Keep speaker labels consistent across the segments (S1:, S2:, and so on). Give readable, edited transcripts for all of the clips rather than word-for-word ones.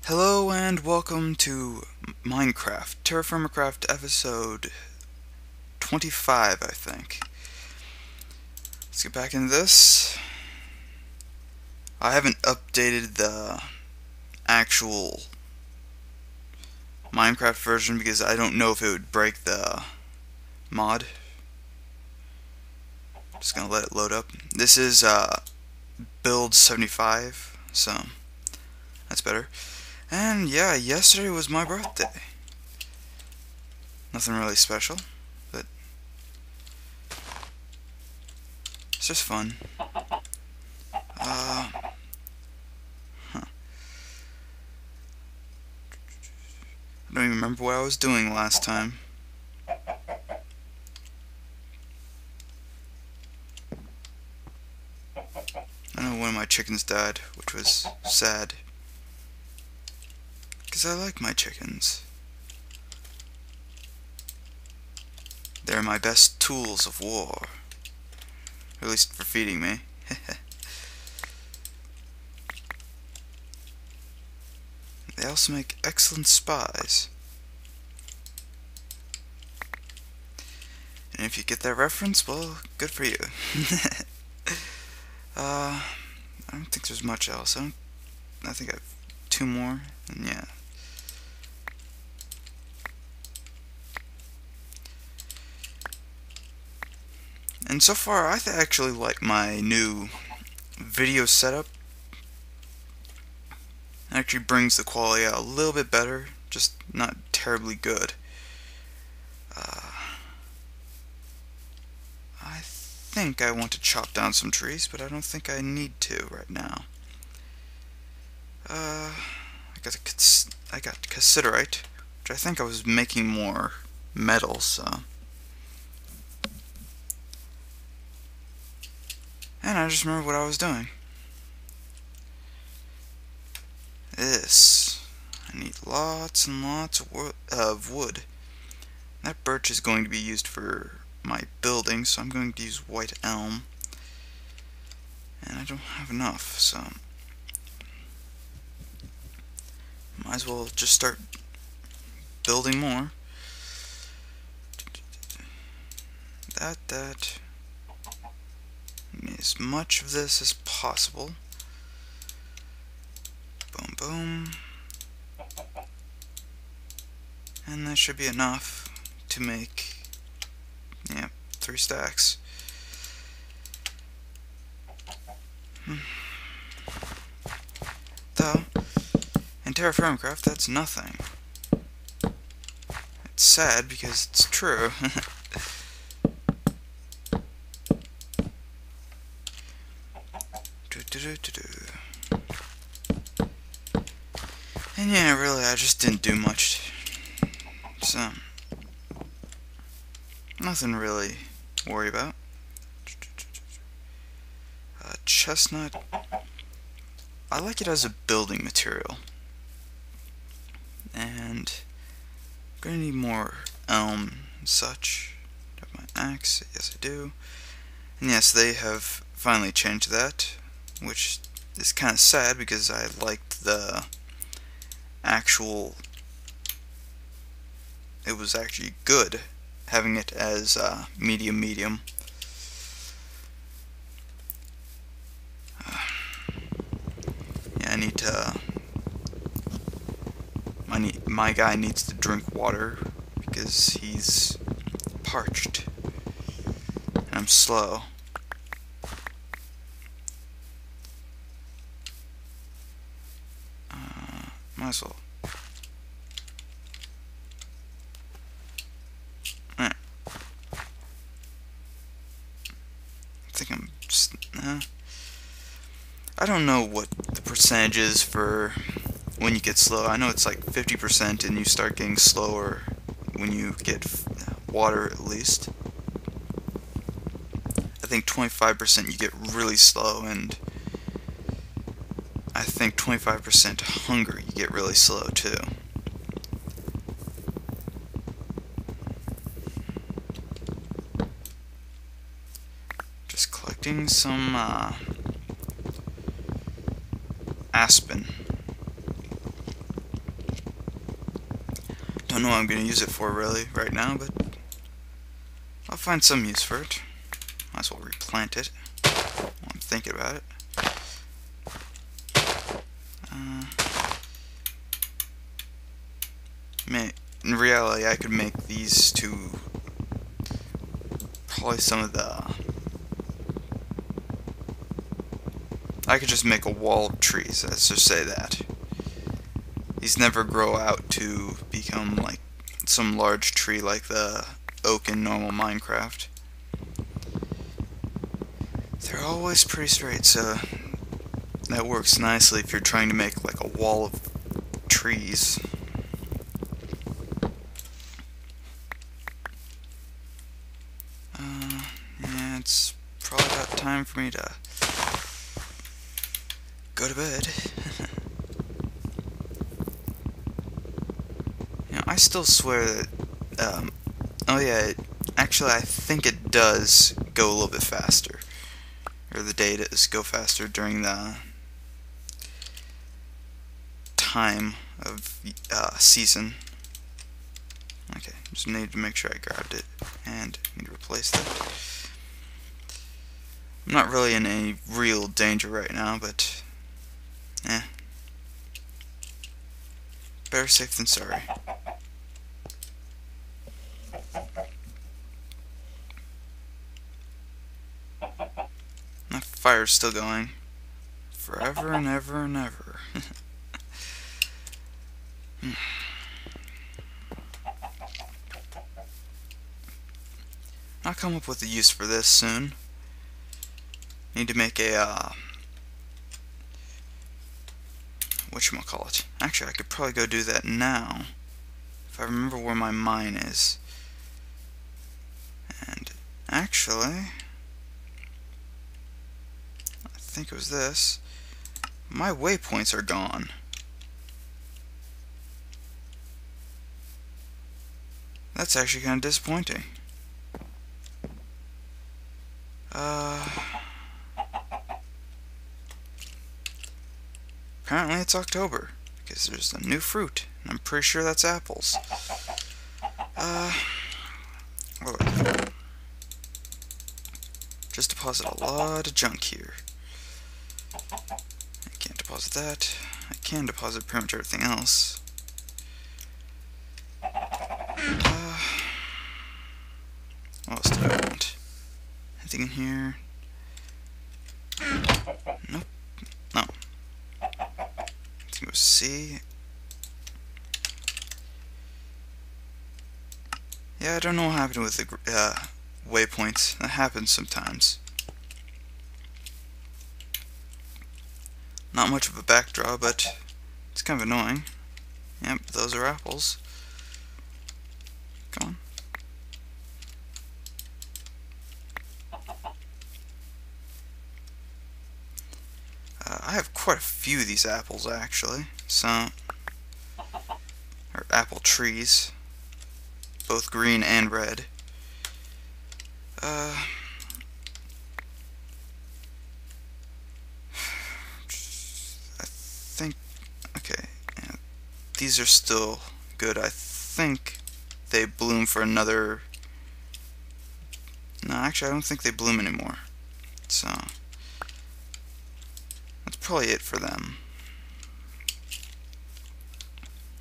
S1: Hello and welcome to Minecraft, TerraFirmaCraft episode 25, I think. Let's get back into this. I haven't updated the actual Minecraft version because I don't know if it would break the mod. Just gonna let it load up. This is build 75, so that's better. And yeah, yesterday was my birthday. Nothing really special, but it's just fun. Huh. I don't even remember what I was doing last time. I know one of my chickens died, which was sad. Because I like my chickens. They're my best tools of war. Or at least for feeding me. They also make excellent spies. And if you get that reference, well, good for you. I don't think there's much else. I think I have 2 more, and yeah. And so far, I actually like my new video setup. It actually brings the quality out a little bit better, just not terribly good. I think I want to chop down some trees, but I don't think I need to right now. I got cassiterite, which I think I was making more metal, so. And I just remember what I was doing. I need lots and lots of wood. That birch is going to be used for my building, so I'm going to use white elm. And I don't have enough, so might as well just start building more. That. Need as much of this as possible. Boom, boom. And that should be enough to make, 3 stacks. Though, in TerraFirmaCraft, that's nothing. It's sad because it's true. And yeah, really, I just didn't do much. So, nothing really to worry about. Chestnut. I like it as a building material. And I'm gonna need more elm and such. Have my axe. Yes, I do. And yes, they have finally changed that, which is kind of sad because I liked the actual. It was actually good having it as medium. Yeah, I need to. My guy needs to drink water because he's parched, and I'm slow. Might as well. Alright. I think I'm just. I don't know what the percentage is for when you get slow. I know it's like 50% and you start getting slower when you get water at least. I think 25% you get really slow, and I think 25% hunger you get really slow too. Just collecting some aspen. Don't know what I'm going to use it for really right now, but I'll find some use for it. Might as well replant it while I'm thinking about it. In reality, I could make these two probably some of the... I could just make a wall of trees, let's just say that. These never grow out to become like some large tree like the oak in normal Minecraft. They're always pretty straight, so that works nicely if you're trying to make like a wall of trees. Yeah, it's probably about time for me to go to bed. You know, I still swear that, oh yeah, actually I think it does go a little bit faster. Or the day does go faster during the time of season. Okay, just need to make sure I grabbed it and need to replace that. I'm not really in any real danger right now, but better safe than sorry. My fire's still going forever and ever and ever. I'll come up with a use for this soon. Need to make a whatchamacallit. Actually, I could probably go do that now if I remember where my mine is. And actually, I think it was this. My waypoints are gone. That's actually kind of disappointing. Apparently it's October, because there's a new fruit, and I'm pretty sure that's apples. Where do I go? Just deposit a lot of junk here. I can't deposit that. I can deposit pretty much everything else. What else did I want? Anything in here? Nope. No. I think it was C. Yeah, I don't know what happened with the waypoints. That happens sometimes. Not much of a backdraw, but it's kind of annoying. Yep, those are apples. Come on. I have quite a few of these apples actually, or apple trees, both green and red. I think, okay, yeah, these are still good. I think they bloom for another, no, actually I don't think they bloom anymore, so that's probably it for them.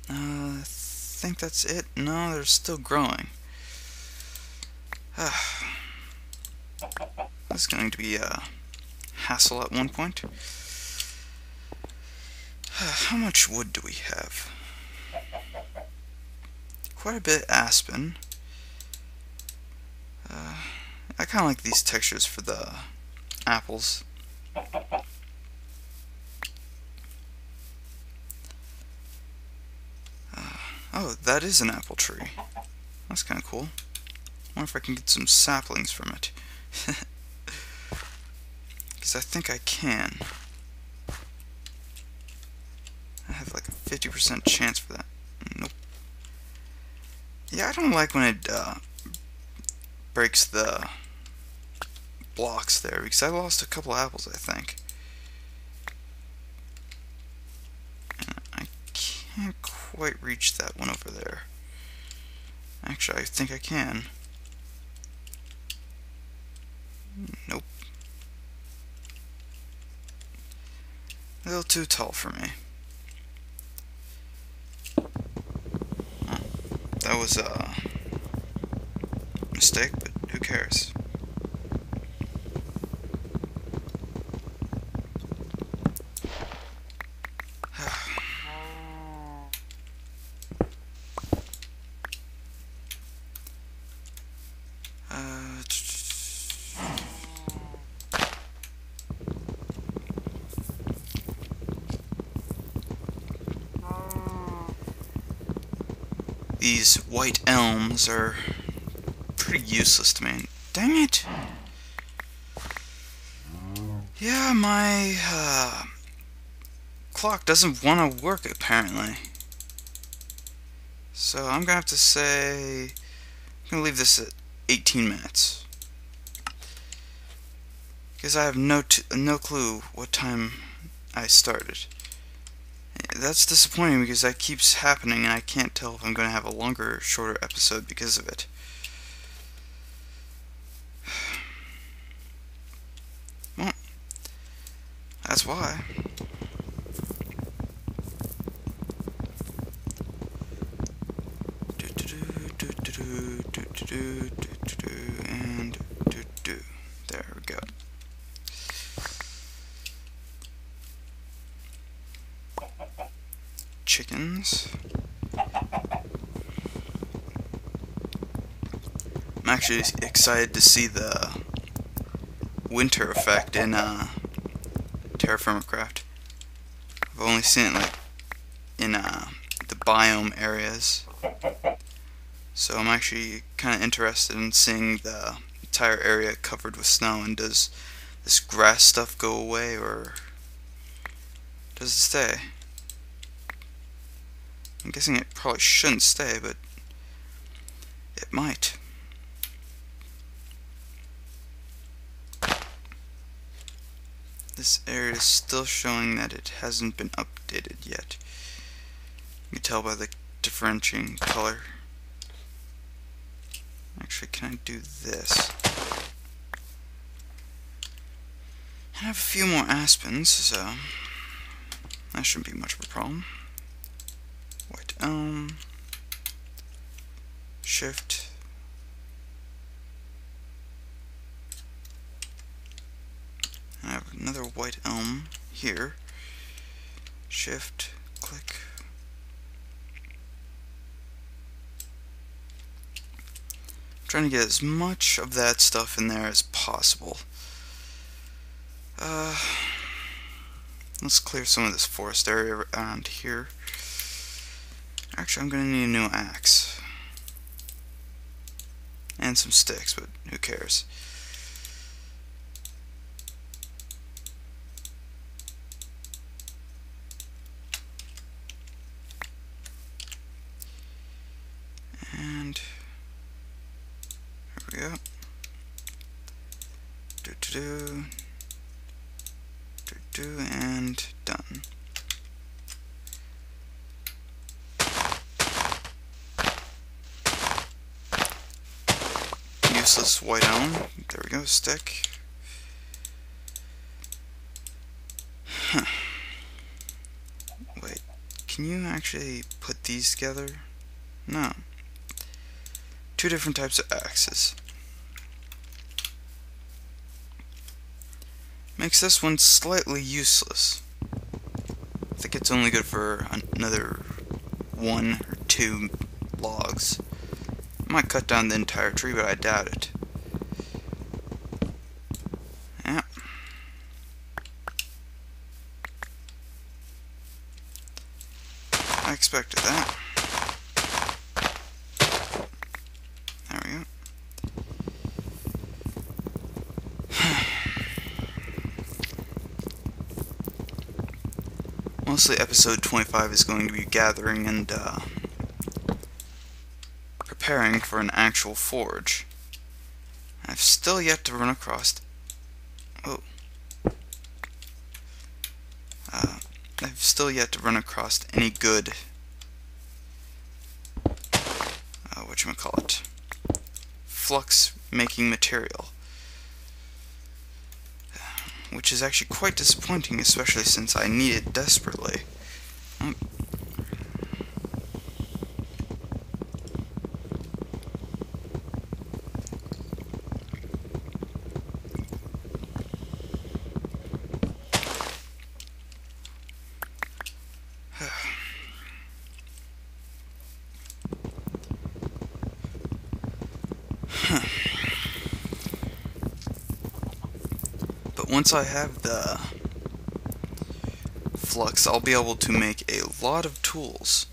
S1: I think that's it. No, they're still growing. That's going to be a hassle at one point. How much wood do we have? Quite a bit of aspen. I kind of like these textures for the apples. Oh, that is an apple tree. That's kind of cool. I wonder if I can get some saplings from it. Because I think I can. I have like a 50% chance for that. Nope. Yeah, I don't like when it breaks the blocks there, because I lost a couple apples, I think. And I can't quite reach that one over there. Actually, I think I can. Nope. A little too tall for me. Oh, that was a mistake, but who cares? These white elms are pretty useless to me. Dang it! Yeah, my clock doesn't want to work apparently. So I'm gonna have to say I'm gonna leave this at 18 minutes because I have no clue what time I started. That's disappointing because that keeps happening and I can't tell if I'm going to have a longer or shorter episode because of it. Well, that's why. And there we go. Chickens. I'm actually excited to see the winter effect in TerraFirmaCraft. I've only seen it like in the biome areas, so I'm actually kind of interested in seeing the entire area covered with snow. And does this grass stuff go away, or does it stay? I'm guessing it probably shouldn't stay, but it might. This area is still showing that it hasn't been updated yet. You can tell by the differentiating color. Actually, can I do this? I have a few more aspens, so that shouldn't be much of a problem. White elm. Shift. I have another white elm here. Shift, click. I'm trying to get as much of that stuff in there as possible. Let's clear some of this forest area around here. Actually, I'm gonna need a new axe. And some sticks, but who cares? And here we go. And done. Useless white elm. There we go, stick. Huh. Wait, can you actually put these together? No. Two different types of axes. Makes this one slightly useless. I think it's only good for another 1 or 2 logs. I might cut down the entire tree, but I doubt it. Yeah. I expected that. There we go. Mostly episode 25 is going to be gathering and preparing for an actual forge. I've still yet to run across... I've still yet to run across any good... whatchamacallit, flux making material. Which is actually quite disappointing, especially since I need it desperately. But once I have the flux, I'll be able to make a lot of tools.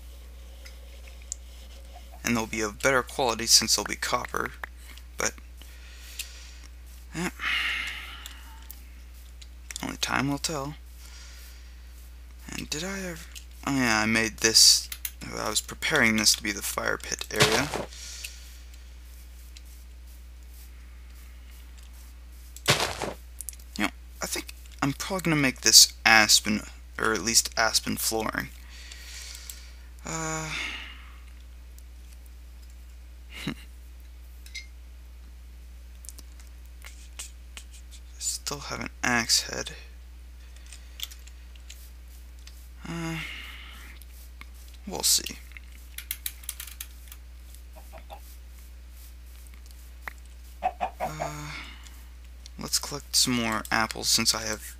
S1: And they'll be of better quality since they'll be copper. But only time will tell. And did I ever... Oh yeah, I made this... I was preparing this to be the fire pit area. You know, I think I'm probably going to make this aspen, or at least aspen flooring. Still have an axe head. We'll see. Let's collect some more apples since I have...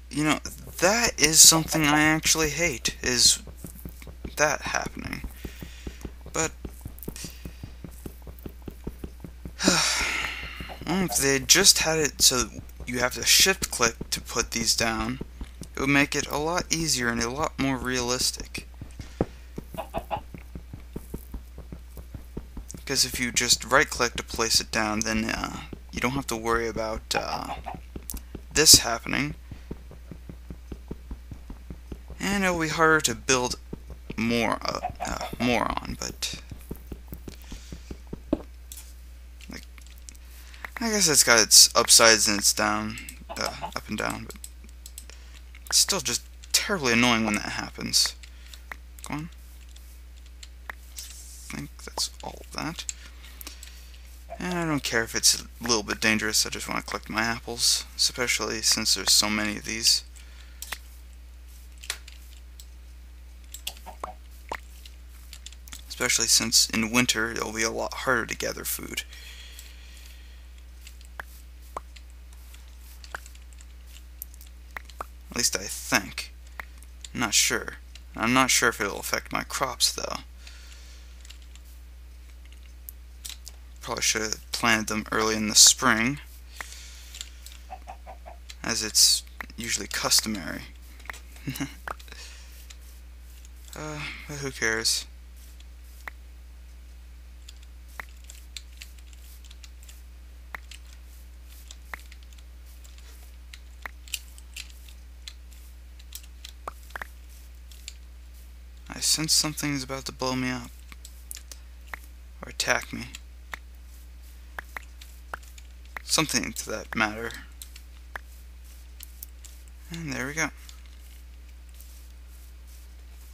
S1: You know, that is something I actually hate, is that happening. But... if they just had it so you have to shift click to put these down, it would make it a lot easier and a lot more realistic. Because if you just right click to place it down, then you don't have to worry about this happening. And it'll be harder to build more on, but like, I guess it's got its upsides and its up and down, but it's still just terribly annoying when that happens. Come on. I think that's all of that. And I don't care if it's a little bit dangerous, I just want to collect my apples, especially since there's so many of these. Especially since in winter it'll be a lot harder to gather food. At least I think. I'm not sure. I'm not sure if it'll affect my crops though. Probably should have planted them early in the spring, as it's usually customary. But who cares? I sense something is about to blow me up. Or attack me. Something to that matter. And there we go.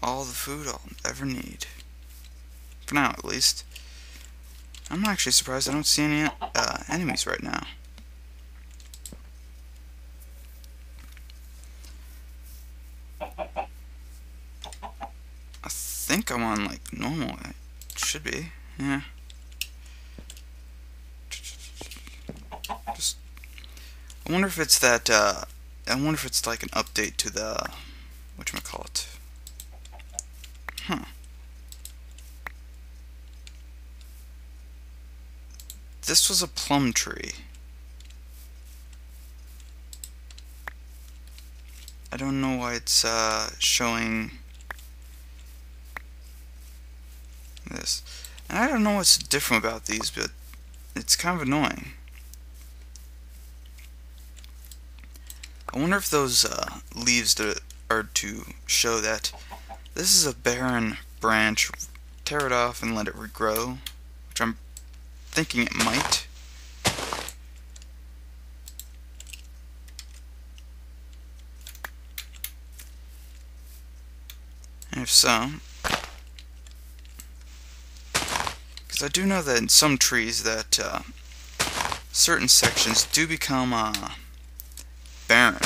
S1: All the food I'll ever need. For now, at least. I'm actually surprised I don't see any enemies right now. I think I'm on, like, normal. It should be. Yeah. Just... I wonder if it's that, I wonder if it's like an update to the... whatchamacallit. Huh. This was a plum tree. I don't know why it's showing this. And I don't know what's different about these, but it's kind of annoying. I wonder if those leaves that are to show that this is a barren branch, tear it off and let it regrow, which I'm thinking it might. And if so, Because I do know that in some trees that certain sections do become barren.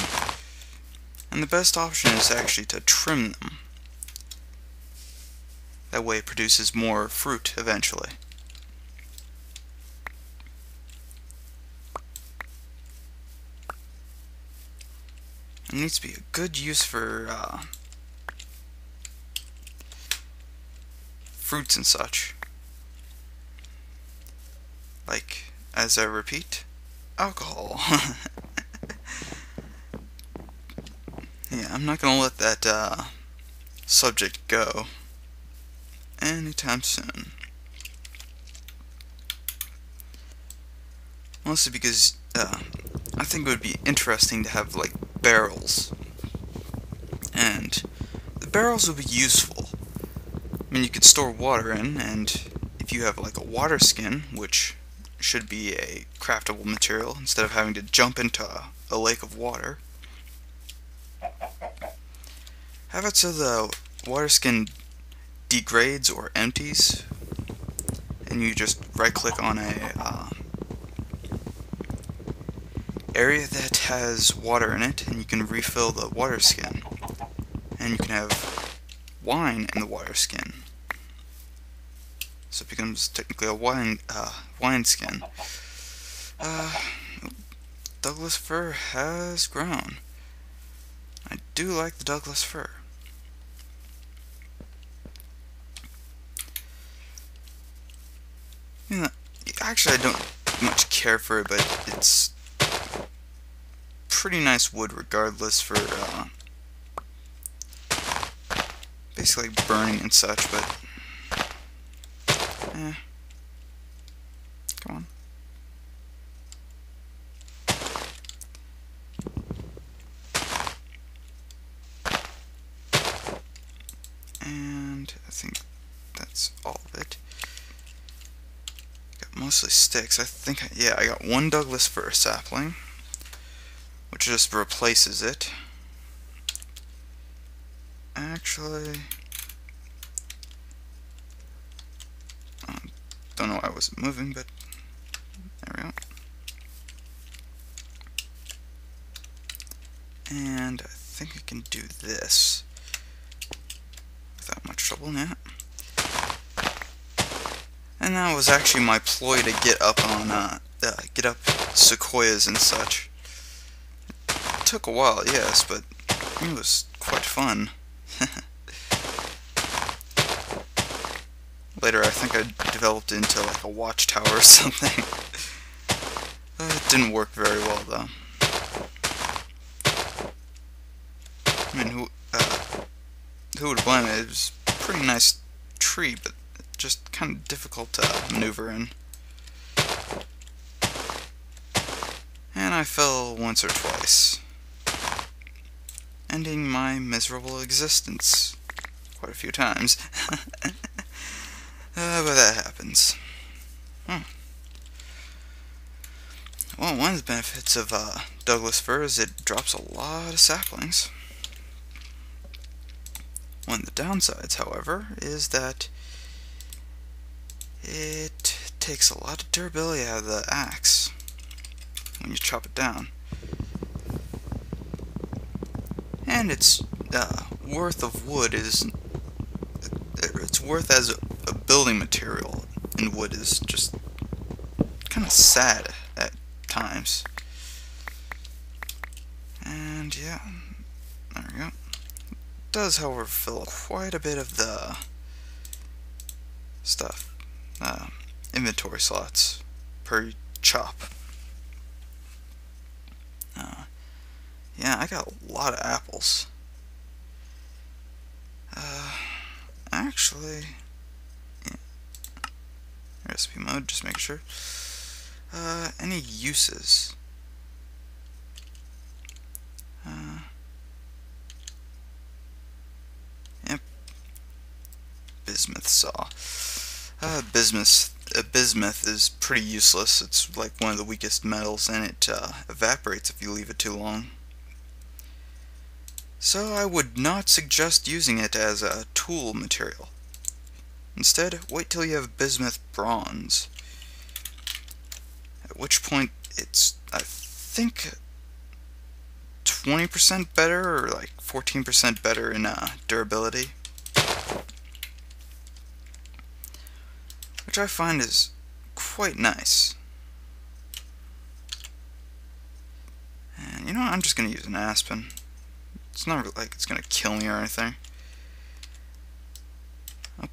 S1: And the best option is actually to trim them. That way it produces more fruit eventually. It needs to be a good use for fruits and such. Like, as I repeat, alcohol. Yeah, I'm not gonna let that subject go anytime soon. Mostly because I think it would be interesting to have like barrels, and the barrels would be useful. I mean, you could store water in, and if you have like a water skin, which should be a craftable material instead of having to jump into a lake of water, have it so the water skin degrades or empties, and you just right click on a area that has water in it, and you can refill the water skin, and you can have wine in the water skin, so it becomes technically a wine skin. Douglas fir has grown. I do like the Douglas fir. You know, actually, I don't much care for it, but it's pretty nice wood regardless for basically burning and such, but come on. And I think that's all of it. Got mostly sticks. I think, yeah, I got one Douglas fir sapling, which just replaces it. Actually, don't know why I wasn't moving, but there we go. And I think I can do this without much trouble now. And that was actually my ploy to get up on get up sequoias and such. It took a while, yes, but it was quite fun. Later, I think I developed into like a watchtower or something. It didn't work very well, though. I mean, who would blame it? It was a pretty nice tree, but just kind of difficult to maneuver in. And I fell once or twice, ending my miserable existence quite a few times. But that happens. Well, one of the benefits of Douglas fir is it drops a lot of saplings. One of the downsides, however, is that it takes a lot of durability out of the axe when you chop it down. And its worth of wood is... its worth as a building material in wood is just kind of sad at times. And yeah, there we go. It does, however, fill up quite a bit of the stuff, inventory slots per chop. Yeah, I got a lot of apples. Actually, yeah. Recipe mode, just make sure. Any uses? Yep. Bismuth saw. Bismuth is pretty useless. It's like one of the weakest metals, and it evaporates if you leave it too long. So I would not suggest using it as a tool material. Instead, wait till you have bismuth bronze. At which point it's, I think, 20% better or like 14% better in durability. Which I find is quite nice. And you know what, I'm just going to use an aspen. It's not really like it's going to kill me or anything. Oh.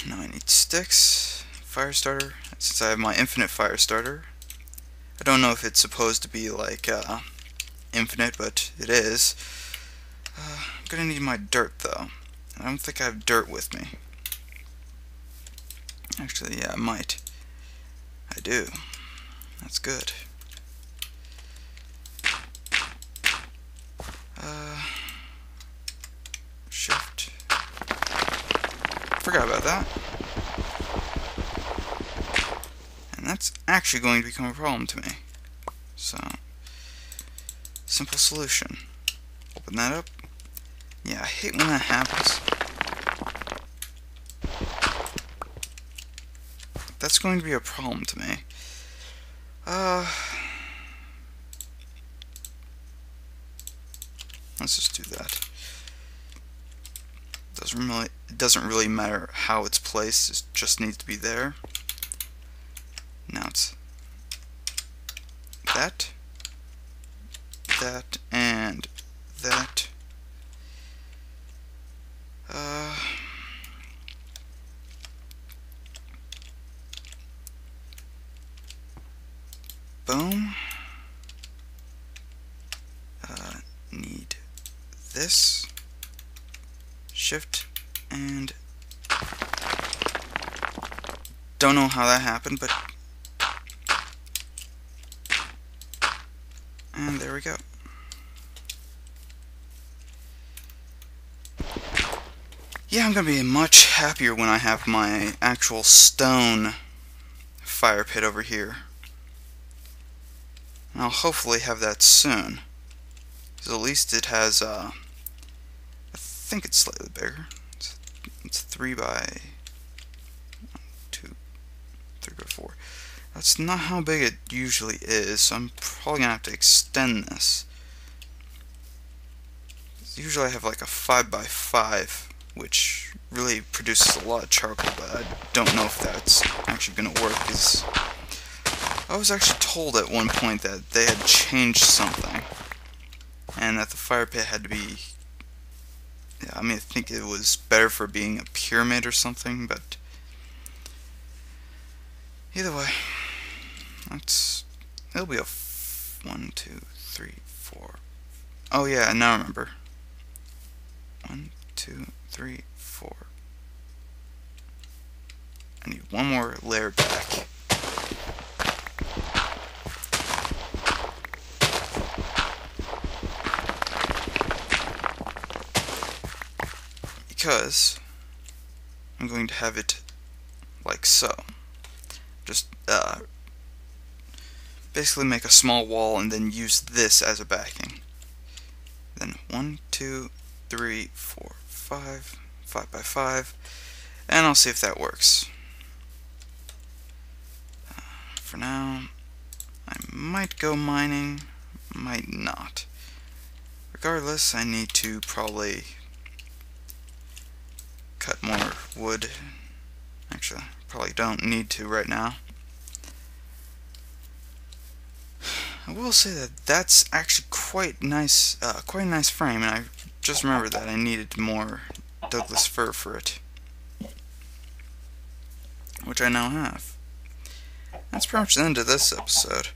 S1: Now I need sticks, fire starter, since I have my infinite fire starter. I don't know if it's supposed to be like infinite, but it is. I'm going to need my dirt though. I don't think I have dirt with me. Actually, yeah, I might. I do. That's good. Shift. Forgot about that. And that's actually going to become a problem to me. So, simple solution. Open that up. Yeah, I hate when that happens. That's going to be a problem to me. Let's just do that. It doesn't really matter how it's placed, it just needs to be there. Now it's that, and that. Boom. Need this. Shift and don't know how that happened, but and there we go. Yeah, I'm gonna be much happier when I have my actual stone fire pit over here. And I'll hopefully have that soon, because at least it has I think it's slightly bigger. It's 3 by 4. That's not how big it usually is, so I'm probably gonna have to extend this. Usually I have like a 5 by 5, which really produces a lot of charcoal, but I don't know if that's actually gonna work, because I was actually told at one point that they had changed something, and that the fire pit had to be, yeah, I mean, I think it was better for being a pyramid or something, but either way, it'll be a 1, 2, 3, 4. Oh yeah, now I remember. 1, 2, 3, 4. I need one more layer back. Because I'm going to have it like so. Just basically make a small wall and then use this as a backing. Then 1, 2, 3, 4, 5, 5 by 5, and I'll see if that works. For now, I might go mining, might not. Regardless, I need to probably cut more wood. Actually, probably don't need to right now. I will say that that's actually quite nice, quite a nice frame, and I just remembered that I needed more Douglas fir for it, which I now have. That's pretty much the end of this episode.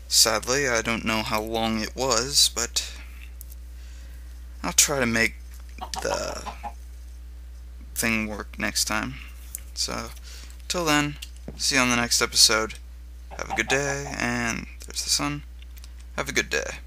S1: Sadly, I don't know how long it was, but I'll try to make the thing work next time. So, till then, see you on the next episode. Have a good day, and there's the sun. Have a good day.